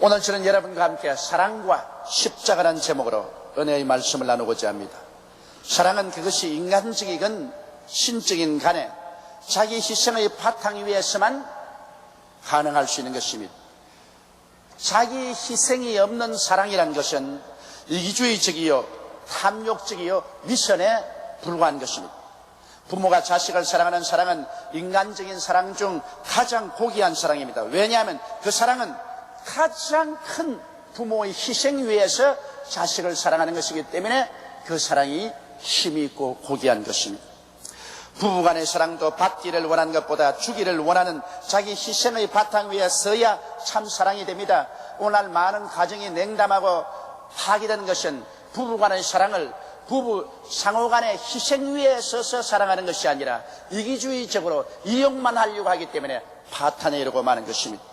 오늘 저는 여러분과 함께 사랑과 십자가라는 제목으로 은혜의 말씀을 나누고자 합니다. 사랑은 그것이 인간적이건 신적인 간에 자기 희생의 바탕 위에서만 가능할 수 있는 것입니다. 자기 희생이 없는 사랑이란 것은 이기주의적이요 탐욕적이요 미션에 불과한 것입니다. 부모가 자식을 사랑하는 사랑은 인간적인 사랑 중 가장 고귀한 사랑입니다. 왜냐하면 그 사랑은 가장 큰 부모의 희생 위에서 자식을 사랑하는 것이기 때문에 그 사랑이 힘이 있고 고귀한 것입니다. 부부간의 사랑도 받기를 원하는 것보다 주기를 원하는 자기 희생의 바탕 위에 서야 참 사랑이 됩니다. 오늘 많은 가정이 냉담하고 파괴되는 것은 부부간의 사랑을 부부 상호간의 희생 위에 서서 사랑하는 것이 아니라 이기주의적으로 이용만 하려고 하기 때문에 파탄에 이르고 마는 것입니다.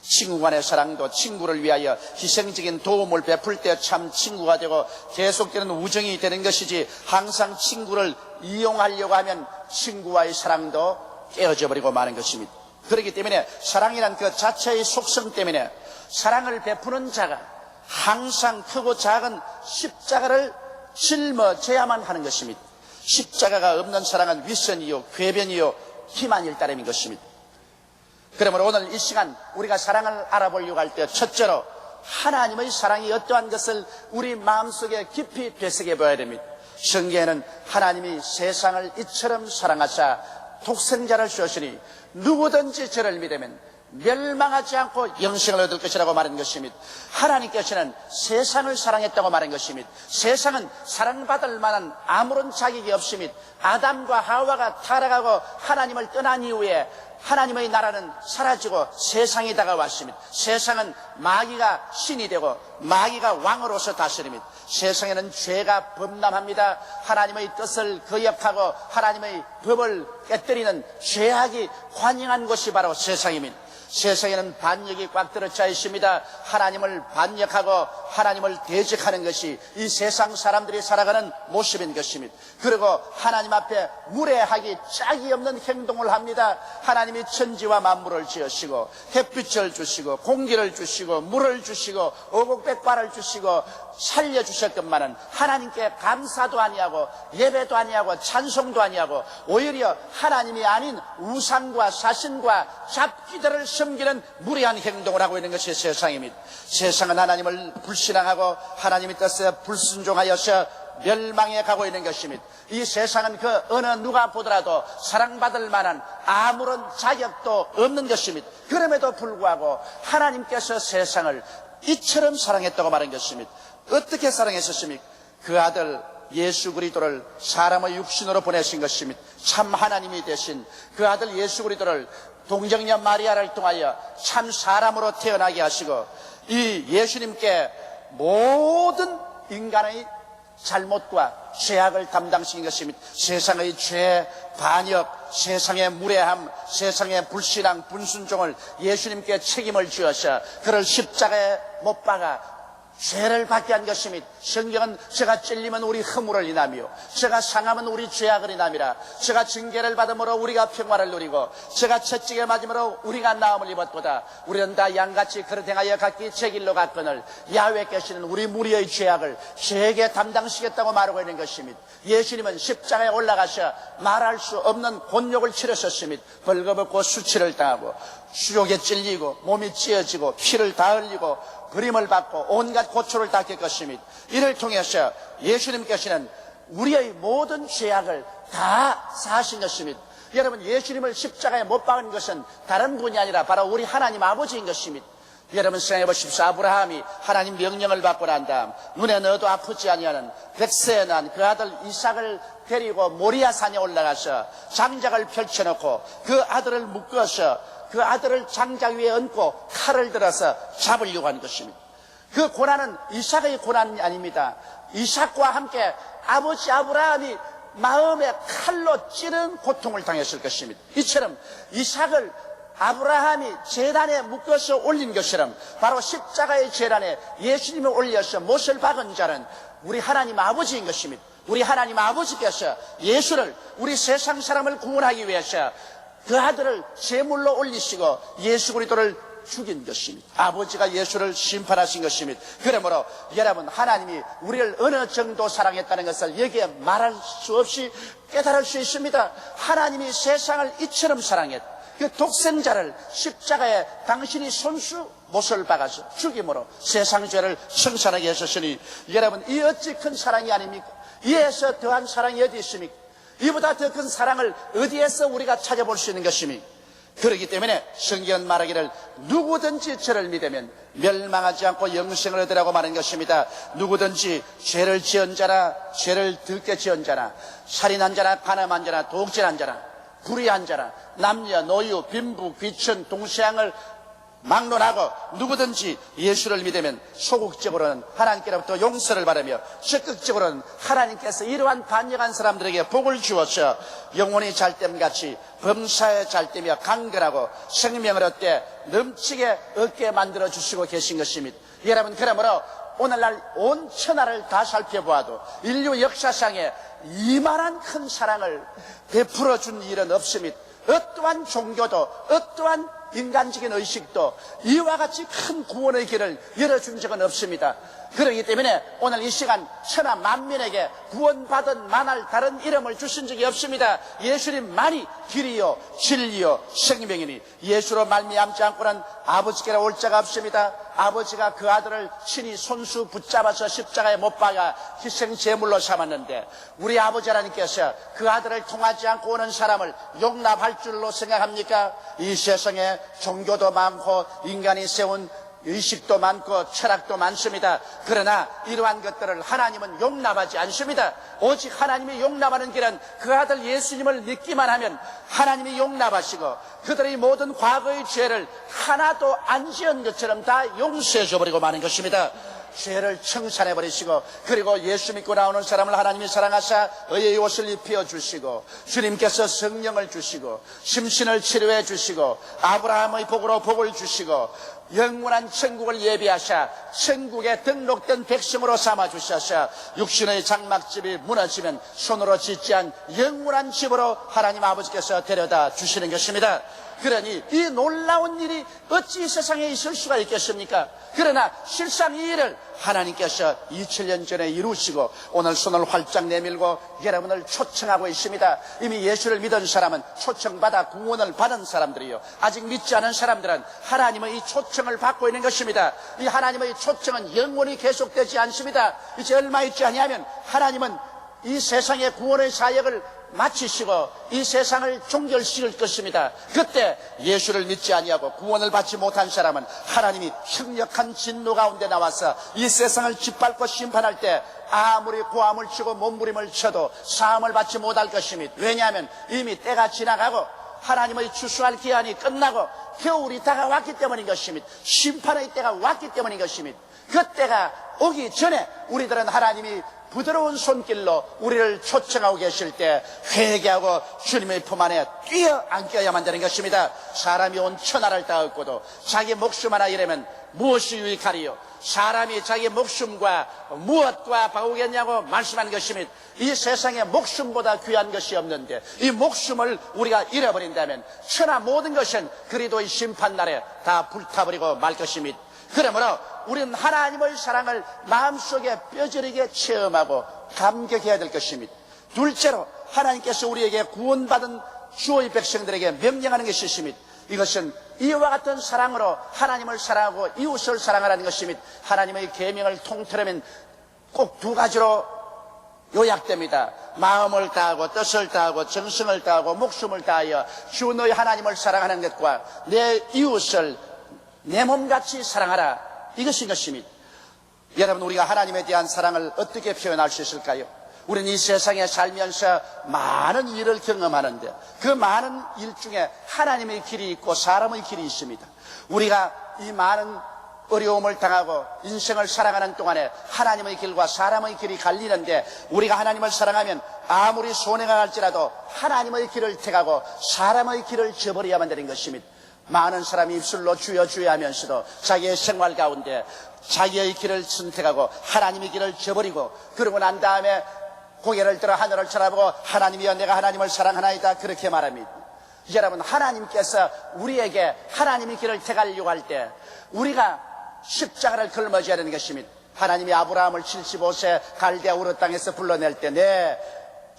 친구 간의 사랑도 친구를 위하여 희생적인 도움을 베풀 때 참 친구가 되고 계속되는 우정이 되는 것이지, 항상 친구를 이용하려고 하면 친구와의 사랑도 깨어져 버리고 마는 것입니다. 그렇기 때문에 사랑이란 그 자체의 속성 때문에 사랑을 베푸는 자가 항상 크고 작은 십자가를 짊어져야만 하는 것입니다. 십자가가 없는 사랑은 윗선이요 궤변이요 기만일 따름인 것입니다. 그러므로 오늘 이 시간 우리가 사랑을 알아보려고 할 때 첫째로 하나님의 사랑이 어떠한 것을 우리 마음속에 깊이 되새겨 봐야 됩니다. 성경에는 하나님이 세상을 이처럼 사랑하사 독생자를 주시니 누구든지 저를 믿으면 멸망하지 않고 영생을 얻을 것이라고 말한 것입니다. 하나님께서는 세상을 사랑했다고 말한 것입니다. 세상은 사랑받을 만한 아무런 자격이 없습니다. 아담과 하와가 타락하고 하나님을 떠난 이후에 하나님의 나라는 사라지고 세상이 다가왔습니다. 세상은 마귀가 신이 되고 마귀가 왕으로서 다스립니다. 세상에는 죄가 범람합니다. 하나님의 뜻을 거역하고 하나님의 법을 깨뜨리는 죄악이 관영한 곳이 바로 세상입니다. 세상에는 반역이 꽉 들어차 있습니다. 하나님을 반역하고 하나님을 대적하는 것이 이 세상 사람들이 살아가는 모습인 것입니다. 그리고 하나님 앞에 무례하기 짝이 없는 행동을 합니다. 하나님이 천지와 만물을 지으시고 햇빛을 주시고 공기를 주시고 물을 주시고 오곡백과를 주시고 살려주셨건만은 하나님께 감사도 아니하고 예배도 아니하고 찬송도 아니하고 오히려 하나님이 아닌 우상과 사신과 잡기들을 섬기는 무례한 행동을 하고 있는 것이 세상입니다. 세상은 하나님을 불신앙하고 하나님의 뜻에 불순종하여서 멸망해 가고 있는 것입니다. 이 세상은 그 어느 누가 보더라도 사랑받을 만한 아무런 자격도 없는 것입니다. 그럼에도 불구하고 하나님께서 세상을 이처럼 사랑했다고 말한 것입니다. 어떻게 사랑했었습니까? 그 아들 예수 그리스도를 사람의 육신으로 보내신 것입니다. 참 하나님이 되신 그 아들 예수 그리스도를 동정녀 마리아를 통하여 참 사람으로 태어나게 하시고 이 예수님께 모든 인간의 잘못과 죄악을 담당시킨 것입니다. 세상의 죄, 반역, 세상의 무례함, 세상의 불신앙, 불순종을 예수님께 책임을 지어서 그를 십자가에 못 박아 죄를 받게 한 것입니다. 성경은 제가 찔리면 우리 허물을 인하며 제가 상하면 우리 죄악을 인함이라. 제가 징계를 받음으로 우리가 평화를 누리고 제가 채찍에 맞음으로 우리가 나음을 입었도다. 우리는 다 양같이 그릇 행하여 각기 제 길로 갔거늘 야훼께서는 우리 무리의 죄악을 죄에게 담당시겠다고 말하고 있는 것입니다. 예수님은 십자가에 올라가셔 말할 수 없는 곤욕을 치르셨습니다. 벌거벗고 수치를 당하고 수욕에 찔리고 몸이 찢어지고 피를 다 흘리고 그림을 받고 온갖 고초를 다 겪었습니다. 이를 통해서 예수님께서는 우리의 모든 죄악을 다 사하신 것입니다. 여러분, 예수님을 십자가에 못 박은 것은 다른 분이 아니라 바로 우리 하나님 아버지인 것입니다. 여러분 생각해 보십시오. 아브라함이 하나님 명령을 받고 난 다음 눈에 넣어도 아프지 아니하는 백세에 난 그 아들 이삭을 데리고 모리아 산에 올라가서 장작을 펼쳐놓고 그 아들을 묶어서 그 아들을 장작 위에 얹고 칼을 들어서 잡으려고 하는 것입니다. 그 고난은 이삭의 고난이 아닙니다. 이삭과 함께 아버지 아브라함이 마음에 칼로 찌른 고통을 당했을 것입니다. 이처럼 이삭을 아브라함이 제단에 묶어서 올린 것처럼 바로 십자가의 제단에 예수님을 올려서 못을 박은 자는 우리 하나님 아버지인 것입니다. 우리 하나님 아버지께서 예수를 우리 세상 사람을 구원하기 위해서 그 아들을 제물로 올리시고 예수 그리스도를 죽인 것입니다. 아버지가 예수를 심판하신 것입니다. 그러므로 여러분, 하나님이 우리를 어느 정도 사랑했다는 것을 여기에 말할 수 없이 깨달을 수 있습니다. 하나님이 세상을 이처럼 사랑했다. 그 독생자를 십자가에 당신이 손수 못을 박아서 죽임으로 세상 죄를 청산하게 하셨으니, 여러분, 이 어찌 큰 사랑이 아닙니까? 이에서 더한 사랑이 어디 있습니까? 이보다 더 큰 사랑을 어디에서 우리가 찾아볼 수 있는 것입니까? 그렇기 때문에 성경은 말하기를 누구든지 저를 믿으면 멸망하지 않고 영생을 얻으라고 말하는 것입니다. 누구든지 죄를 지은 자나 죄를 덜게 지은 자나 살인한 자나 간음한 자나 도둑질한 자나 불의한 자나 남녀 노유 빈부 귀천 동서양을 막론하고 누구든지 예수를 믿으면 소극적으로는 하나님께로부터 용서를 받으며 적극적으로는 하나님께서 이러한 반역한 사람들에게 복을 주어서 영혼이 잘됨같이 범사에 잘되며 강건하고 생명을 얻되 넘치게 얻게 만들어 주시고 계신 것입니다. 여러분, 그러므로 오늘날 온 천하를 다 살펴보아도 인류 역사상에 이만한 큰 사랑을 베풀어 준 일은 없습니다. 어떠한 종교도 어떠한 인간적인 의식도 이와 같이 큰 구원의 길을 열어준 적은 없습니다. 그렇기 때문에 오늘 이 시간 천하 만민에게 구원받은 만할 다른 이름을 주신 적이 없습니다. 예수님만이 길이요 진리요 생명이니 예수로 말미암지 않고는 아버지께로 올 자가 없습니다. 아버지가 그 아들을 친히 손수 붙잡아서 십자가에 못 박아 희생 제물로 삼았는데, 우리 아버지 하나님께서 그 아들을 통하지 않고 오는 사람을 용납할 줄로 생각합니까? 이 세상에 종교도 많고 인간이 세운 의식도 많고 철학도 많습니다. 그러나 이러한 것들을 하나님은 용납하지 않습니다. 오직 하나님이 용납하는 길은 그 아들 예수님을 믿기만 하면 하나님이 용납하시고 그들의 모든 과거의 죄를 하나도 안 지은 것처럼 다 용서해 줘버리고 마는 것입니다. 죄를 청산해버리시고, 그리고 예수 믿고 나오는 사람을 하나님이 사랑하사 의의 옷을 입혀 주시고, 주님께서 성령을 주시고 심신을 치료해 주시고 아브라함의 복으로 복을 주시고 영원한 천국을 예비하사 천국에 등록된 백성으로 삼아주셔서 육신의 장막집이 무너지면 손으로 짓지 않은 영원한 집으로 하나님 아버지께서 데려다 주시는 것입니다. 그러니 이 놀라운 일이 어찌 세상에 있을 수가 있겠습니까? 그러나 실상 이 일을 하나님께서 2000년 전에 이루시고 오늘 손을 활짝 내밀고 여러분을 초청하고 있습니다. 이미 예수를 믿은 사람은 초청받아 구원을 받은 사람들이요, 아직 믿지 않은 사람들은 하나님의 이 초청을 받고 있는 것입니다. 이 하나님의 초청은 영원히 계속되지 않습니다. 이제 얼마 있지 아니하면 하나님은 이 세상의 구원의 사역을 마치시고 이 세상을 종결시킬 것입니다. 그때 예수를 믿지 아니하고 구원을 받지 못한 사람은 하나님이 흉력한 진노 가운데 나와서 이 세상을 짓밟고 심판할 때 아무리 고함을 치고 몸부림을 쳐도 사함을 받지 못할 것입니다. 왜냐하면 이미 때가 지나가고 하나님의 추수할 기한이 끝나고 겨울이 다가왔기 때문인 것입니다. 심판의 때가 왔기 때문인 것입니다. 그 때가 오기 전에 우리들은 하나님이 부드러운 손길로 우리를 초청하고 계실 때 회개하고 주님의 품 안에 뛰어안겨야만 되는 것입니다. 사람이 온 천하를 다 얻고도 자기 목숨 하나 잃으면 무엇이 유익하리요? 사람이 자기 목숨과 무엇과 바꾸겠냐고 말씀하는 것입니다. 이 세상에 목숨보다 귀한 것이 없는데 이 목숨을 우리가 잃어버린다면 천하 모든 것은 그리도의 심판날에 다 불타버리고 말 것입니다. 그러므로 우리는 하나님의 사랑을 마음속에 뼈저리게 체험하고 감격해야 될 것입니다. 둘째로 하나님께서 우리에게 구원받은 주의 백성들에게 명령하는 것이 있습니다. 이것은 이와 같은 사랑으로 하나님을 사랑하고 이웃을 사랑하라는 것입니다. 하나님의 계명을 통틀으면 꼭 두 가지로 요약됩니다. 마음을 다하고 뜻을 다하고 정성을 다하고 목숨을 다하여 주 너희 하나님을 사랑하는 것과 내 이웃을 내 몸같이 사랑하라, 이것인 것입니다. 여러분, 우리가 하나님에 대한 사랑을 어떻게 표현할 수 있을까요? 우리는 이 세상에 살면서 많은 일을 경험하는데 그 많은 일 중에 하나님의 길이 있고 사람의 길이 있습니다. 우리가 이 많은 어려움을 당하고 인생을 살아가는 동안에 하나님의 길과 사람의 길이 갈리는데 우리가 하나님을 사랑하면 아무리 손해가 갈지라도 하나님의 길을 택하고 사람의 길을 저버려야만 되는 것입니다. 많은 사람이 입술로 주여 주여 하면서도 자기의 생활 가운데 자기의 길을 선택하고 하나님의 길을 저버리고 그러고 난 다음에 고개를 들어 하늘을 쳐다보고 하나님이여 내가 하나님을 사랑하나이다 그렇게 말합니다. 여러분, 하나님께서 우리에게 하나님의 길을 택하려고 할 때 우리가 십자가를 걸머져야 되는 것입니다. 하나님이 아브라함을 75세 갈대아 우르 땅에서 불러낼 때 내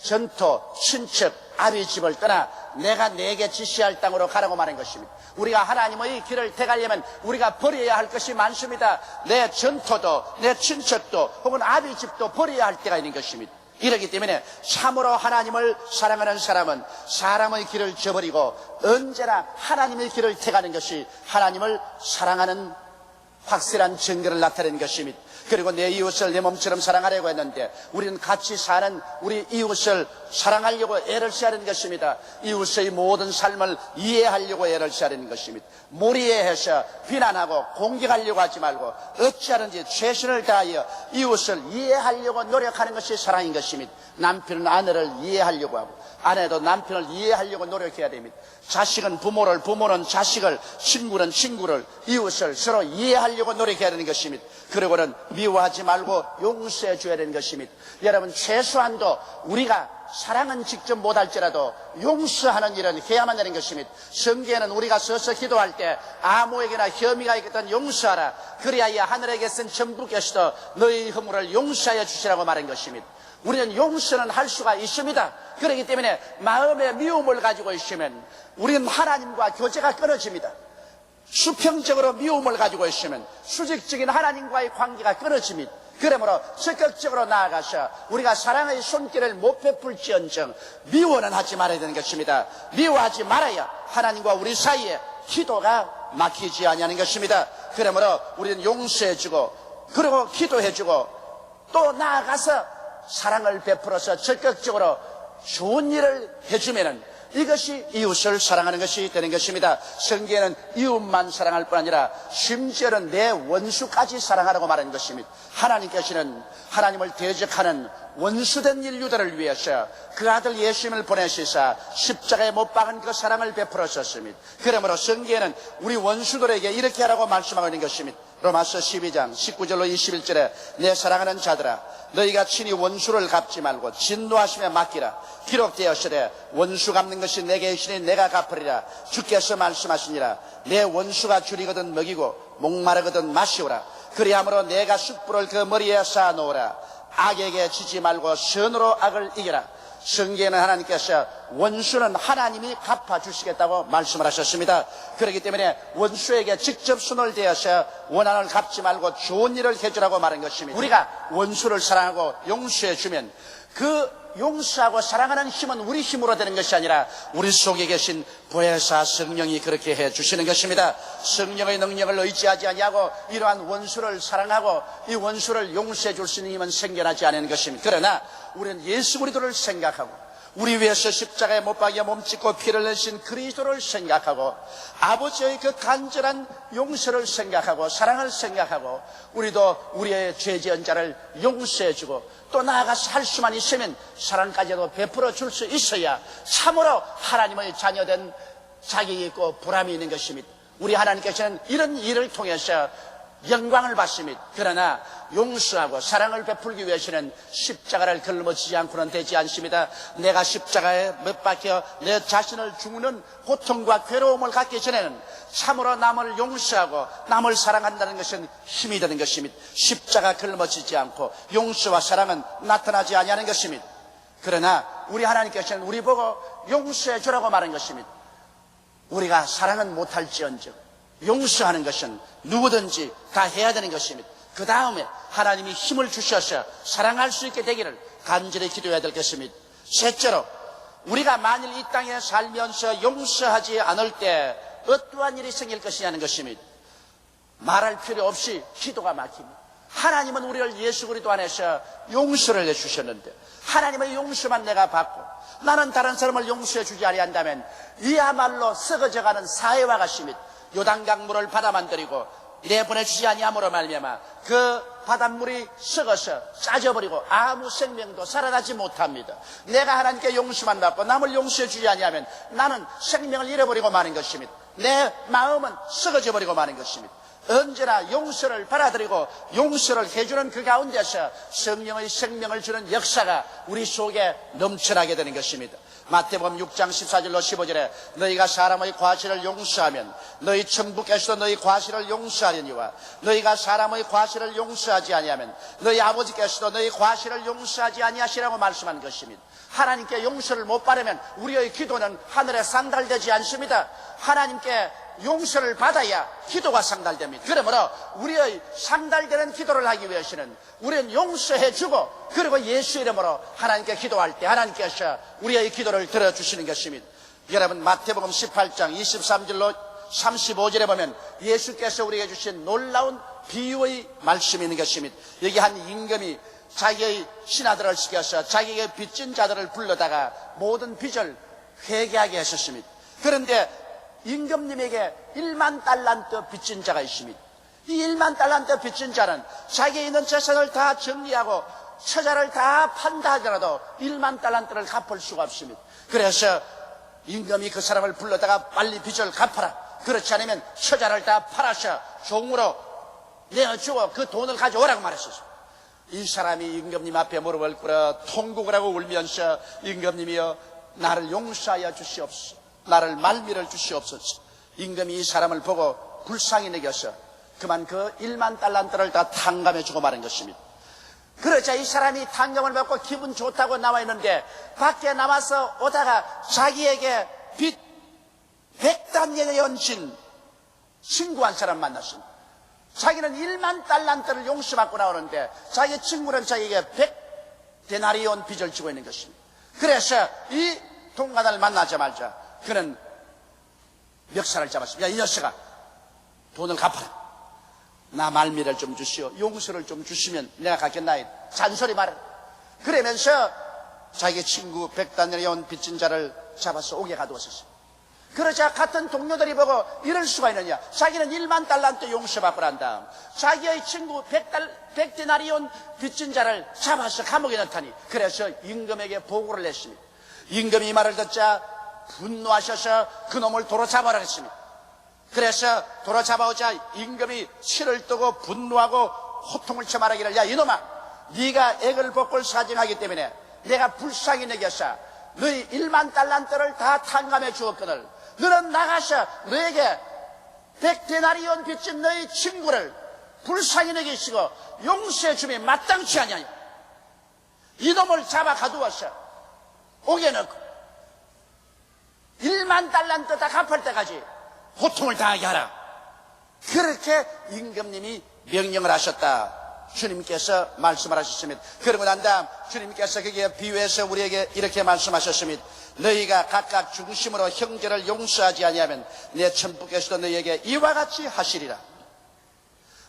전토, 친척, 아비 집을 떠나 내가 내게 지시할 땅으로 가라고 말한 것입니다. 우리가 하나님의 길을 택하려면 우리가 버려야 할 것이 많습니다. 내 전토도, 내 친척도, 혹은 아비 집도 버려야 할 때가 있는 것입니다. 이렇기 때문에 참으로 하나님을 사랑하는 사람은 사람의 길을 저버리고 언제나 하나님의 길을 택하는 것이 하나님을 사랑하는 확실한 증거를 나타내는 것입니다. 그리고 내 이웃을 내 몸처럼 사랑하려고 했는데 우리는 같이 사는 우리 이웃을 사랑하려고 애를 써야 하는 것입니다. 이웃의 모든 삶을 이해하려고 애를 써야 하는 것입니다. 무리해서 비난하고 공격하려고 하지 말고 어찌하든지 최선을 다하여 이웃을 이해하려고 노력하는 것이 사랑인 것입니다. 남편은 아내를 이해하려고 하고 아내도 남편을 이해하려고 노력해야 됩니다. 자식은 부모를, 부모는 자식을, 친구는 친구를, 이웃을 서로 이해하려고 노력해야 되는 것입니다. 그리고는 미워하지 말고 용서해 줘야 되는 것입니다. 여러분, 최소한도 우리가 사랑은 직접 못할지라도 용서하는 일은 해야만 되는 것입니다. 성경에는 우리가 서서 기도할 때 아무에게나 혐의가 있거든 용서하라. 그리하여 하늘에 계신 천부께서도 너희 허물을 용서하여 주시라고 말한 것입니다. 우리는 용서는 할 수가 있습니다. 그렇기 때문에 마음의 미움을 가지고 있으면 우리는 하나님과 교제가 끊어집니다. 수평적으로 미움을 가지고 있으면 수직적인 하나님과의 관계가 끊어집니다. 그러므로 적극적으로 나아가서 우리가 사랑의 손길을 못 베풀지언정 미워는 하지 말아야 되는 것입니다. 미워하지 말아야 하나님과 우리 사이에 기도가 막히지 아니하는 것입니다. 그러므로 우리는 용서해주고 그리고 기도해주고 또 나아가서 사랑을 베풀어서 적극적으로 좋은 일을 해주면은 이것이 이웃을 사랑하는 것이 되는 것입니다. 성경에는 이웃만 사랑할 뿐 아니라 심지어는 내 원수까지 사랑하라고 말하는 것입니다. 하나님께서는 하나님을 대적하는 원수된 인류들을 위해서 그 아들 예수님을 보내시사 십자가에 못 박은 그 사랑을 베풀었습니다. 그러므로 성경에는 우리 원수들에게 이렇게 하라고 말씀하고 있는 것입니다. 로마서 12장 19절로 21절에 내 사랑하는 자들아 너희가 친히 원수를 갚지 말고 진노하심에 맡기라. 기록되었으되 원수 갚는 것이 내게 있으니 내가 갚으리라. 주께서 말씀하시니라. 내 원수가 줄이거든 먹이고 목마르거든 마시오라. 그리함으로 내가 숯불을 그 머리에 쌓아놓으라. 악에게 지지 말고 선으로 악을 이겨라. 성경에는 하나님께서 원수는 하나님이 갚아주시겠다고 말씀을 하셨습니다. 그렇기 때문에 원수에게 직접 손을 대어서 원한을 갚지 말고 좋은 일을 해주라고 말한 것입니다. 우리가 원수를 사랑하고 용서해주면 그 용서하고 사랑하는 힘은 우리 힘으로 되는 것이 아니라 우리 속에 계신 보혜사 성령이 그렇게 해주시는 것입니다. 성령의 능력을 의지하지 아니하고 이러한 원수를 사랑하고 이 원수를 용서해 줄 수 있는 힘은 생겨나지 않는 것입니다. 그러나 우리는 예수 그리스도를 생각하고 우리 위해서 십자가에 못 박여 몸짓고 피를 내신 그리스도를 생각하고 아버지의 그 간절한 용서를 생각하고 사랑을 생각하고 우리도 우리의 죄지은 자를 용서해주고 또 나아가서 할 수만 있으면 사랑까지도 베풀어 줄 수 있어야 참으로 하나님의 자녀된 자격이 있고 보람이 있는 것입니다. 우리 하나님께서는 이런 일을 통해서 영광을 받습니다. 그러나 용서하고 사랑을 베풀기 위해서는 십자가를 걸머지지 않고는 되지 않습니다. 내가 십자가에 못 박혀 내 자신을 죽는 고통과 괴로움을 갖기 전에는 참으로 남을 용서하고 남을 사랑한다는 것은 힘이 되는 것입니다. 십자가 걸머지지 않고 용서와 사랑은 나타나지 아니하는 것입니다. 그러나 우리 하나님께서는 우리 보고 용서해 주라고 말한 것입니다. 우리가 사랑은 못할지언정 용서하는 것은 누구든지 다 해야 되는 것입니다. 그 다음에 하나님이 힘을 주셔서 사랑할 수 있게 되기를 간절히 기도해야 될 것입니다. 셋째로 우리가 만일 이 땅에 살면서 용서하지 않을 때 어떠한 일이 생길 것이냐는 것입니다. 말할 필요 없이 기도가 막힙니다. 하나님은 우리를 예수 그리스도 안에서 용서를 해주셨는데 하나님의 용서만 내가 받고 나는 다른 사람을 용서해 주지 아니한다면 이야말로 썩어져가는 사회와 같습니다. 요단강 물을 바다만 들이고 내보내주지 아니함으로 말미암아 그 바닷물이 썩어서 짜져버리고 아무 생명도 살아나지 못합니다. 내가 하나님께 용서만 받고 남을 용서해 주지 아니하면 나는 생명을 잃어버리고 마는 것입니다. 내 마음은 썩어져 버리고 마는 것입니다. 언제나 용서를 받아들이고 용서를 해주는 그 가운데서 성령의 생명을 주는 역사가 우리 속에 넘쳐나게 되는 것입니다. 마태복음 6장 14절로 15절에 너희가 사람의 과실을 용서하면 너희 천부께서도 너희 과실을 용서하려니와 너희가 사람의 과실을 용서하지 아니하면 너희 아버지께서도 너희 과실을 용서하지 아니하시라고 말씀한 것입니다. 하나님께 용서를 못 받으면 우리의 기도는 하늘에 상달되지 않습니다. 하나님께 용서를 받아야 기도가 상달됩니다. 그러므로 우리의 상달되는 기도를 하기 위해서는 우리는 용서해 주고 그리고 예수 이름으로 하나님께 기도할 때 하나님께서 우리의 기도를 들어주시는 것입니다. 여러분 마태복음 18장 23절로 35절에 보면 예수께서 우리에게 주신 놀라운 비유의 말씀이 있는 것입니다. 여기 한 임금이 자기의 신하들을 시켜서 자기에게 빚진 자들을 불러다가 모든 빚을 회개하게 하셨습니다. 그런데 임금님에게 1만 달란트 빚진 자가 있습니다. 이 1만 달란트 빚진 자는 자기에 있는 재산을 다 정리하고 처자를 다 판다 하더라도 1만 달란트를 갚을 수가 없습니다. 그래서 임금이 그 사람을 불러다가 빨리 빚을 갚아라. 그렇지 않으면 처자를 다 팔아서 종으로 내어주고 그 돈을 가져오라고 말했었습니다. 이 사람이 임금님 앞에 무릎을 꿇어 통곡을 하고 울면서 임금님이여 나를 용서하여 주시옵소서. 나를 말미를 주시옵소서. 임금이 이 사람을 보고 불쌍히 여겨서 그만 그 1만 달란트를 다 탕감해 주고 말한 것입니다. 그러자 이 사람이 탕감을 받고 기분 좋다고 나와 있는데 밖에 나와서 오다가 자기에게 빚 100단위에 얹힌 친구 한 사람 만났습니다. 자기는 1만 달란트를 용서받고 나오는데 자기 친구는 자기에게 100데나리온 빚을 지고 있는 것입니다. 그래서 이 동관을 만나자마자 그는 멱살을 잡았습니다. 야, 이 녀석아 돈을 갚아라. 나 말미를 좀 주시오. 용서를 좀 주시면 내가 갚겠나이. 잔소리 말아. 그러면서 자기 친구 100데나리온 빚진 자를 잡아서 옥에 가두었었습니다. 그러자 같은 동료들이 보고 이럴 수가 있느냐. 자기는 1만 달란트 용서받고 난 다음 자기의 친구 100데나리온 빚진 자를 잡아서 감옥에 넣다니. 그래서 임금에게 보고를 했습니다. 임금이 이 말을 듣자 분노하셔서 그놈을 도로 잡아라 했습니다. 그래서 도로 잡아오자 임금이 치를 뜨고 분노하고 호통을 쳐 말하기를 야 이놈아 네가 액을 벗고 사정하기 때문에 내가 불쌍히 여겨서 너희 1만 달란트를 다 탕감해 주었거늘 너는 나가서 너에게 100데나리온 빚진 너희 친구를 불쌍히 여기시고 용서해 주며 마땅치 아니하냐. 이놈을 잡아 가두어서 옥에 넣고 1만 달란트 다 갚을 때까지 고통을 당하게 하라. 그렇게 임금님이 명령을 하셨다. 주님께서 말씀을 하셨습니다. 그러고 난 다음 주님께서 거기에 비유해서 우리에게 이렇게 말씀하셨습니다. 너희가 각각 중심으로 형제를 용서하지 아니하면 내 천부께서도 너희에게 이와 같이 하시리라.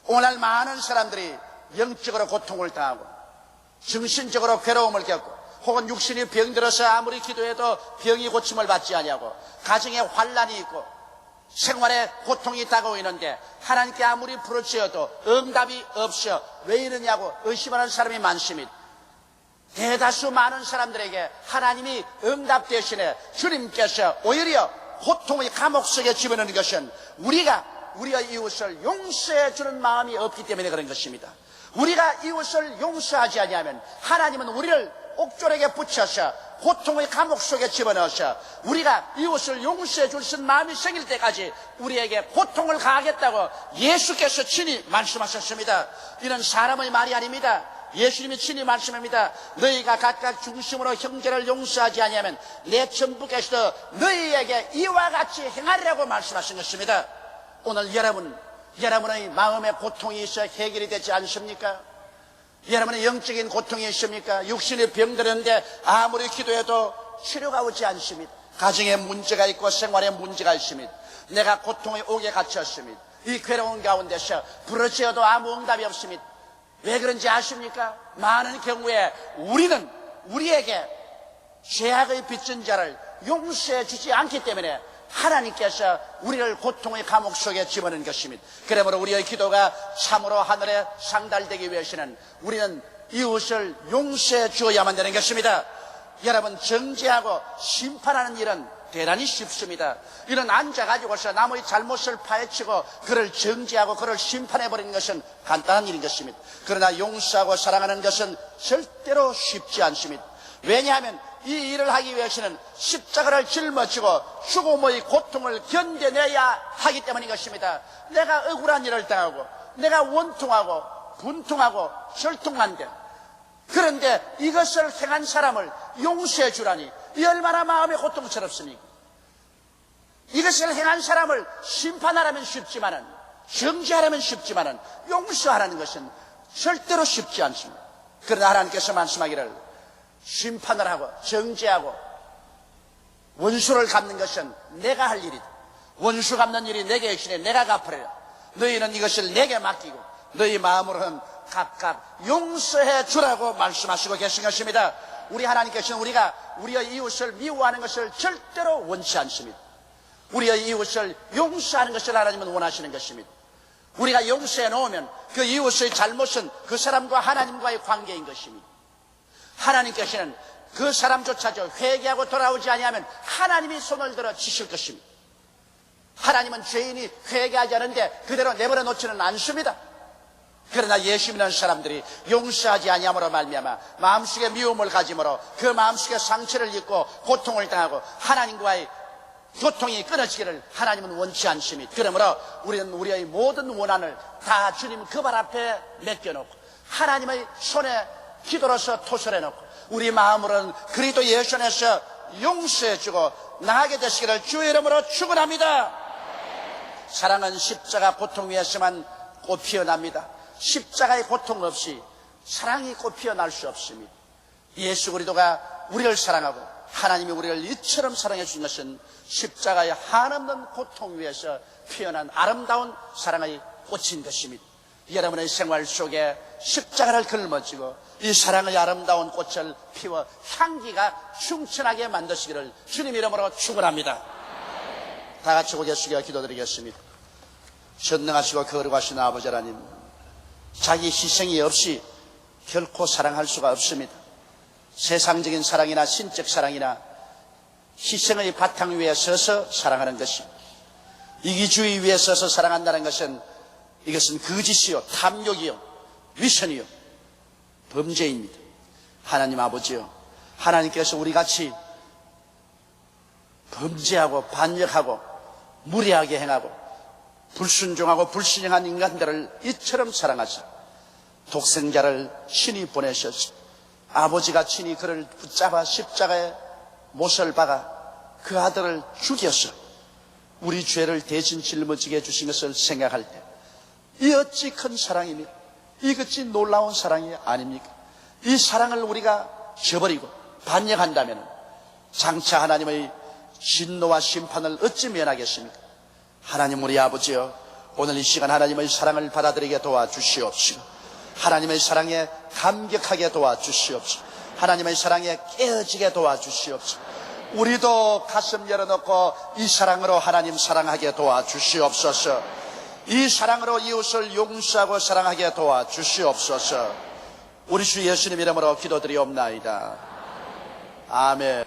오늘 많은 사람들이 영적으로 고통을 당하고 정신적으로 괴로움을 겪고 혹은 육신이 병들어서 아무리 기도해도 병이 고침을 받지 아니하고 가정에 환난이 있고 생활에 고통이 다가오는데 하나님께 아무리 부르짖어도 응답이 없어 왜 이러냐고 의심하는 사람이 많습니다. 대다수 많은 사람들에게 하나님이 응답 대신에 주님께서 오히려 고통의 감옥 속에 집어넣는 것은 우리가 우리의 이웃을 용서해 주는 마음이 없기 때문에 그런 것입니다. 우리가 이웃을 용서하지 아니하면 하나님은 우리를 옥졸에게 붙여서 고통의 감옥 속에 집어넣어서 우리가 이웃을 용서해 줄 수 있는 마음이 생길 때까지 우리에게 고통을 가하겠다고 예수께서 친히 말씀하셨습니다. 이는 사람의 말이 아닙니다. 예수님이 친히 말씀합니다. 너희가 각각 중심으로 형제를 용서하지 아니하면 내 천부께서도 너희에게 이와 같이 행하리라고 말씀하신 것입니다. 오늘 여러분의 마음의 고통이 있어 해결이 되지 않습니까? 여러분의 영적인 고통이 있습니까? 육신이 병들었는데 아무리 기도해도 치료가 오지 않습니다. 가정에 문제가 있고 생활에 문제가 있습니다. 내가 고통의 옥에 갇혔습니다. 이 괴로운 가운데서 부르짖어도 아무 응답이 없습니다. 왜 그런지 아십니까? 많은 경우에 우리는 우리에게 죄악의 빚진 자를 용서해 주지 않기 때문에 하나님께서 우리를 고통의 감옥 속에 집어넣는 것입니다. 그러므로 우리의 기도가 참으로 하늘에 상달되기 위해서는 우리는 이웃을 용서해 주어야만 되는 것입니다. 여러분, 정죄하고 심판하는 일은 대단히 쉽습니다. 이런 앉아가지고서 남의 잘못을 파헤치고 그를 정죄하고 그를 심판해버리는 것은 간단한 일인 것입니다. 그러나 용서하고 사랑하는 것은 절대로 쉽지 않습니다. 왜냐하면 이 일을 하기 위해서는 십자가를 짊어지고 죽음의 고통을 견뎌내야 하기 때문인 것입니다. 내가 억울한 일을 당하고 내가 원통하고 분통하고 절통한데, 그런데 이것을 행한 사람을 용서해 주라니 이 얼마나 마음이 고통스럽습니까? 이것을 행한 사람을 심판하라면 쉽지만은, 정죄하라면 쉽지만은 용서하라는 것은 절대로 쉽지 않습니다. 그러나 하나님께서 말씀하기를 심판을 하고 정죄하고 원수를 갚는 것은 내가 할 일이다. 원수 갚는 일이 내게 있으니 내가 갚으리라. 너희는 이것을 내게 맡기고 너희 마음으로는 각각 용서해 주라고 말씀하시고 계신 것입니다. 우리 하나님께서는 우리가 우리의 이웃을 미워하는 것을 절대로 원치 않습니다. 우리의 이웃을 용서하는 것을 하나님은 원하시는 것입니다. 우리가 용서해 놓으면 그 이웃의 잘못은 그 사람과 하나님과의 관계인 것입니다. 하나님께서는 그 사람조차도 회개하고 돌아오지 아니하면 하나님이 손을 들어 치실 것입니다. 하나님은 죄인이 회개하지 않은데 그대로 내버려 놓지는 않습니다. 그러나 예수 믿는 사람들이 용서하지 아니함으로 말미암아 마음속에 미움을 가짐으로 그 마음속에 상처를 입고 고통을 당하고 하나님과의 교통이 끊어지기를 하나님은 원치 않습니다. 그러므로 우리는 우리의 모든 원한을 다 주님 그 발 앞에 맡겨놓고 하나님의 손에 기도로서 토설해놓고 우리 마음으로는 그리스도 예수 안에서 용서해주고 나가게 되시기를 주의 이름으로 축원합니다. 사랑은 십자가 고통 위에서만 꽃 피어납니다. 십자가의 고통 없이 사랑이 꽃 피어날 수 없습니다. 예수 그리스도가 우리를 사랑하고 하나님이 우리를 이처럼 사랑해 주신 것은 십자가의 한없는 고통 위에서 피어난 아름다운 사랑의 꽃인 것입니다. 여러분의 생활 속에 십자가를 걸머쥐고 이 사랑의 아름다운 꽃을 피워 향기가 충천하게 만드시기를 주님 이름으로 축원합니다. 다 같이 고개 숙여 기도드리겠습니다. 전능하시고 거룩하신 아버지 하나님, 자기 희생이 없이 결코 사랑할 수가 없습니다. 세상적인 사랑이나 신적 사랑이나 희생의 바탕 위에 서서 사랑하는 것입니다. 이기주의 위에 서서 사랑한다는 것은 이것은 거짓이요, 탐욕이요, 위선이요, 범죄입니다. 하나님 아버지요, 하나님께서 우리같이 범죄하고 반역하고 무례하게 행하고 불순종하고 불신령한 인간들을 이처럼 사랑하사 독생자를 친히 보내셨습니다. 아버지가 친히 그를 붙잡아 십자가에 못을 박아 그 아들을 죽여서 우리 죄를 대신 짊어지게 해주신 것을 생각할 때 이 어찌 큰 사랑입니까? 이 어찌 놀라운 사랑이 아닙니까? 이 사랑을 우리가 저버리고 반역한다면 장차 하나님의 진노와 심판을 어찌 면하겠습니까? 하나님 우리 아버지여, 오늘 이 시간 하나님의 사랑을 받아들이게 도와주시옵시고 하나님의 사랑에 감격하게 도와주시옵시고 하나님의 사랑에 깨어지게 도와주시옵시고 우리도 가슴 열어놓고 이 사랑으로 하나님 사랑하게 도와주시옵소서. 이 사랑으로 이웃을 용서하고 사랑하게 도와주시옵소서. 우리 주 예수님 이름으로 기도드리옵나이다. 아멘.